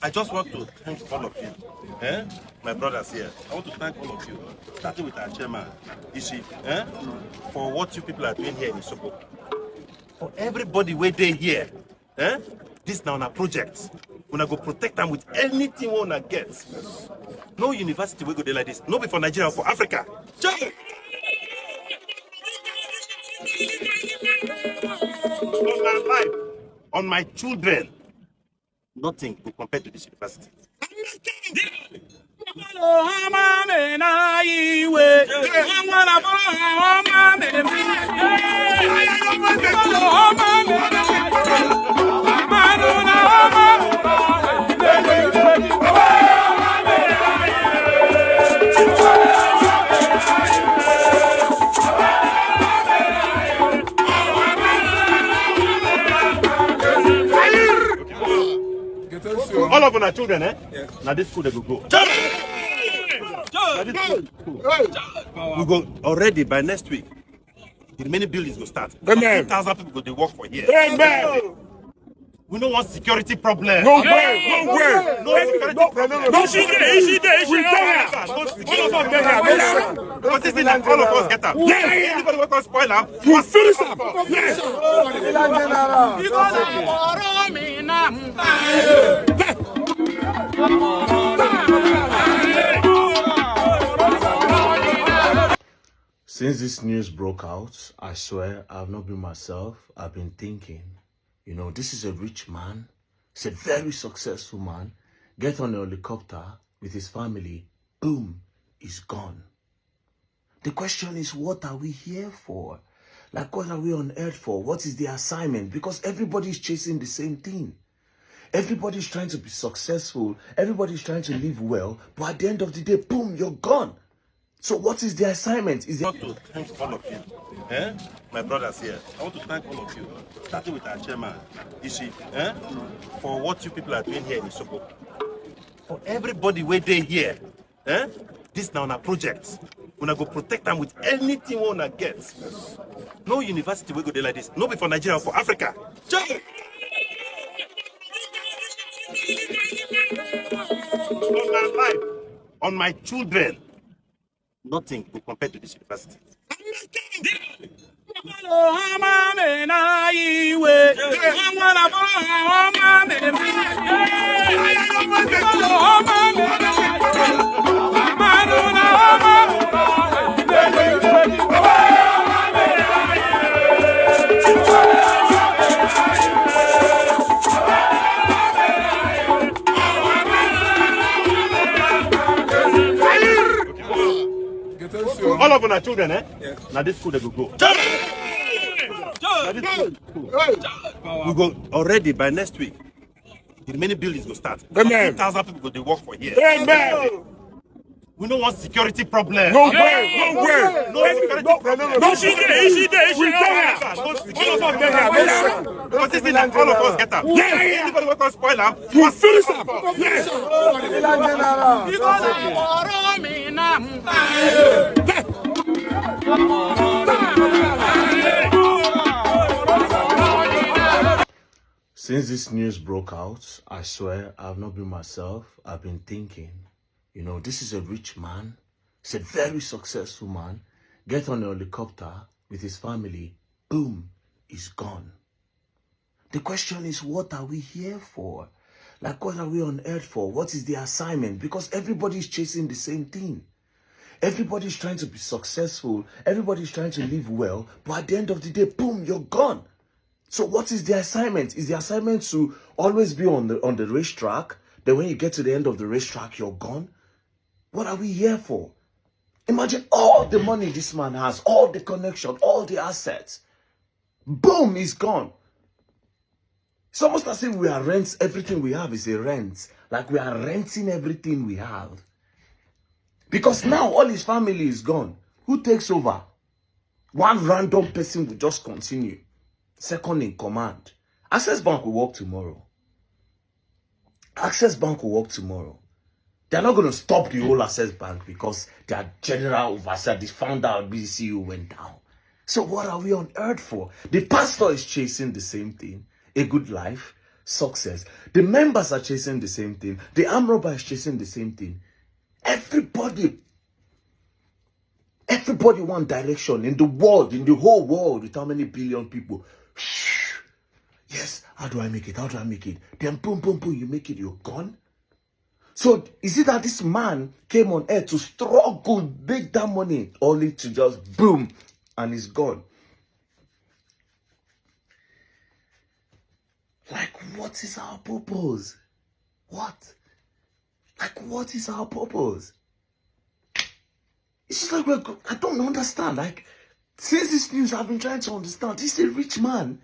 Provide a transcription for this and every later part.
I just want to thank all of you, my brothers here. I want to thank all of you, starting with our chairman, Ishi, for what you people are doing here in Isoko. For everybody where they here, this now a project. We're going to go protect them with anything we want to get. No university will go there like this. No be for Nigeria, for Africa. On my life, on my children, nothing will compare to this university. All of our children, Yes. Now this school they will go. We go already by next week. The remaining buildings will start. 2,000 people go to work for here. Amen. We don't want security problem. No way, no way. No security problem. No security. We don't. Because this thing that all of us get up. Anybody want to spoil them? You finish them. Yes. Since this news broke out, I swear I've not been myself. I've been thinking, you know, this is a rich man. He's a very successful man. Get on a helicopter with his family. Boom, he's gone. The question is, what are we here for? Like, what are we on earth for? What is the assignment? Because everybody's chasing the same thing. Everybody's trying to be successful. Everybody's trying to live well. But at the end of the day, boom, you're gone. So what is the assignment? I want to thank all of you, my brothers here. I want to thank all of you, starting with our chairman, Ishi, for what you people are doing here in Isoko. For everybody where they here, this now a project. We're going to go protect them with anything we want to get. No university will go there like this. No be for Nigeria, for Africa. On my life, on my children, nothing will compare to this university. All of our children, Yes. Now this school they will go. We go already by next week. The remaining buildings will start. 2,000 people go to work for here. Amen. We don't want security problem. No way, no way. No security problem. No security. We don't. Because this thing that all of us get up. Anybody want to spoil them? You finish them. Yes. Since this news broke out, I swear I've not been myself. I've been thinking, you know, this is a rich man. He's a very successful man. Get on a helicopter with his family. Boom, he's gone. The question is, what are we here for? Like, what are we on earth for? What is the assignment? Because everybody's chasing the same thing. Everybody's trying to be successful. Everybody's trying to live well. But at the end of the day, boom, you're gone. So what is the assignment? Is the assignment to always be on the racetrack? Then when you get to the end of the racetrack, you're gone? What are we here for? Imagine all the money this man has, all the connection, all the assets. Boom, he's gone. It's almost as if we are rents. Everything we have is a rent. Like we are renting everything we have. Because now all his family is gone. Who takes over? One random person will just continue. Second in command. Access Bank will work tomorrow. Access Bank will work tomorrow. They're not going to stop the whole Access Bank because their general overseer, the founder of BCU went down. So what are we on earth for? The pastor is chasing the same thing. A good life, success. The members are chasing the same thing. The armed robber is chasing the same thing. Everybody one direction in the world, in the whole world, with how many billion people. Yes, how do I make it? How do I make it? Then boom, boom, boom, you make it, you're gone. So is it that this man came on earth to struggle, make that money, only to just boom, and he's gone? Like, what is our purpose? What? Like, what is our purpose? It's just like, I don't understand. Like, since this news, I've been trying to understand. This is a rich man.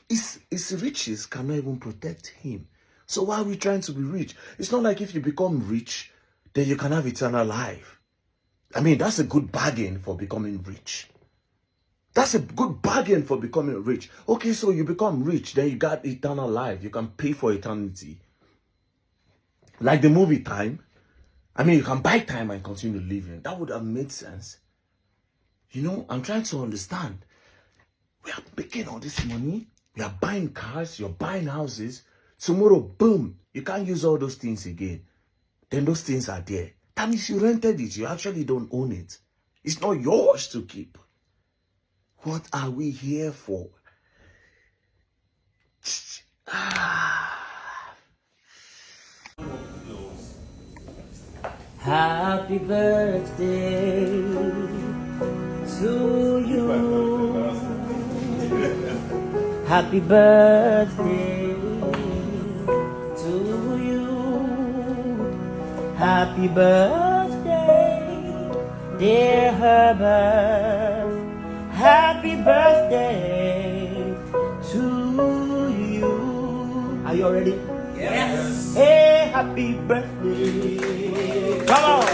His riches cannot even protect him. So why are we trying to be rich? It's not like if you become rich, then you can have eternal life. I mean, that's a good bargain for becoming rich. That's a good bargain for becoming rich. Okay, so you become rich, then you got eternal life. You can pay for eternity. Like the movie Time. I mean, you can buy time and continue living. That would have made sense. You know, I'm trying to understand. We are making all this money. We are buying cars. You're buying houses. Tomorrow, boom, you can't use all those things again. Then those things are there. That means you rented it. You actually don't own it. It's not yours to keep. What are we here for? Happy birthday to you. Happy birthday to you. Happy birthday, dear Herbert. Happy birthday to you. Are you all ready? Yes. Hey, happy birthday. Come on.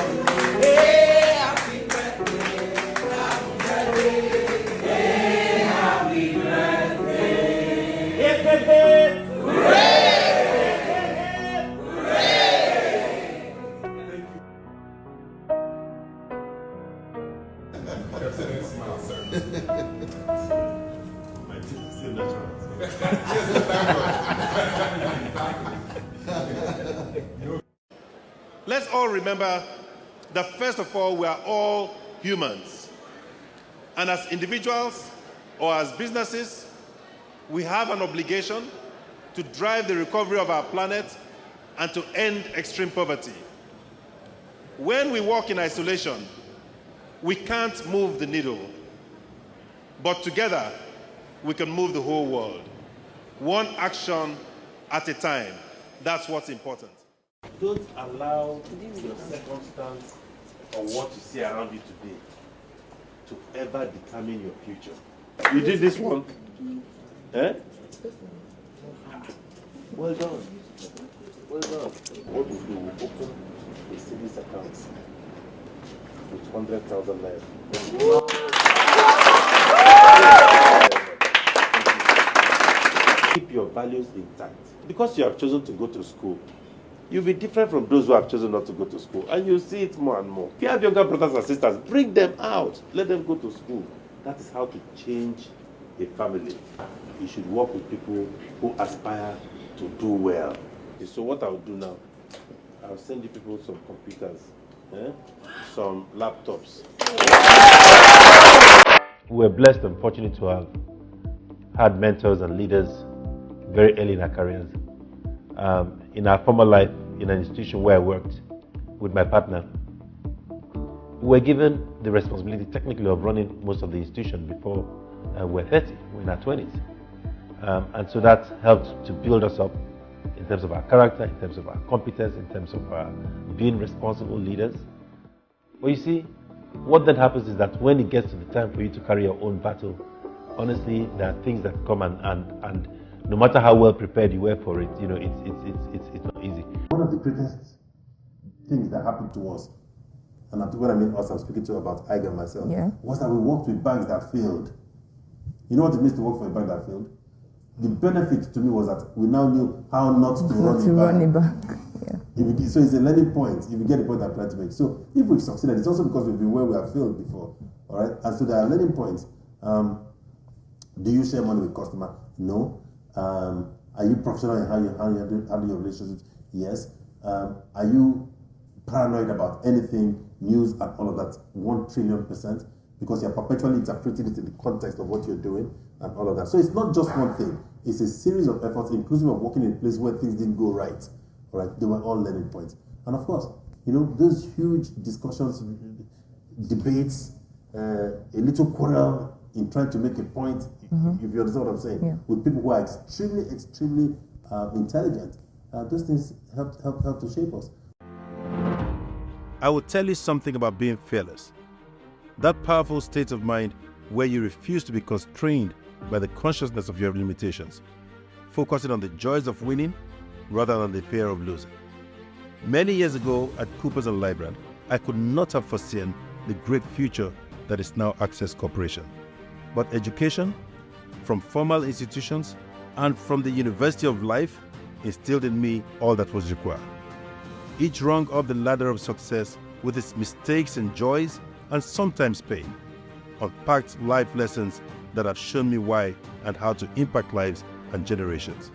Hey, happy birthday. Happy birthday. Hey, happy birthday. Hip, hip, hip. Hooray! Let's all remember that first of all, we are all humans. And as individuals or as businesses, we have an obligation to drive the recovery of our planet and to end extreme poverty. When we work in isolation, we can't move the needle. But together, we can move the whole world. One action at a time. That's what's important. Don't allow your circumstance or what you see around you today to ever determine your future. You did this one? Eh? Well done. Well done. What we do, we open a savings account with 100,000 naira. Keep your values intact. Because you have chosen to go to school, you'll be different from those who have chosen not to go to school. And you'll see it more and more. If you have younger brothers and sisters, bring them out. Let them go to school. That is how to change a family. You should work with people who aspire to do well. Okay, so what I'll do now, I'll send you people some computers, some laptops. We're blessed and fortunate to have had mentors and leaders very early in our careers. In our former life, in an institution where I worked with my partner, we were given the responsibility technically of running most of the institution before we were 30, we're in our 20s. And so that helped to build us up in terms of our character, in terms of our competence, in terms of being responsible leaders. But you see, what then happens is that when it gets to the time for you to carry your own battle, honestly, there are things that come and no matter how well prepared you were for it, you know, it's not easy. One of the greatest things that happened to us, and when I mean us, I'm speaking to about Iger and myself, was that we worked with banks that failed. You know what it means to work for a bank that failed? The benefit to me was that we now knew how not to run a bank. Yeah. So it's a learning point. If you get the point I'm trying to make. So if we've succeeded, it's also because we've been where we have failed before. All right. And so there are learning points. Do you share money with customer? No. Are you professional in how you handle your relationships? Yes. Are you paranoid about anything, news and all of that? 1,000,000,000%, because you're perpetually interpreting it in the context of what you're doing and all of that. So it's not just one thing. It's a series of efforts, inclusive of working in a place where things didn't go right. All right, they were all learning points. And of course, those huge discussions, debates, a little quarrel in trying to make a point, if you understand what I'm saying, with people who are extremely, extremely intelligent. Those things help to shape us. I will tell you something about being fearless. That powerful state of mind where you refuse to be constrained by the consciousness of your limitations, focusing on the joys of winning rather than the fear of losing. Many years ago at Coopers and Lybrand, I could not have foreseen the great future that is now Access Corporation. But education, from formal institutions and from the University of Life, instilled in me all that was required. Each rung up the ladder of success with its mistakes and joys and sometimes pain, unpacked life lessons that have shown me why and how to impact lives and generations.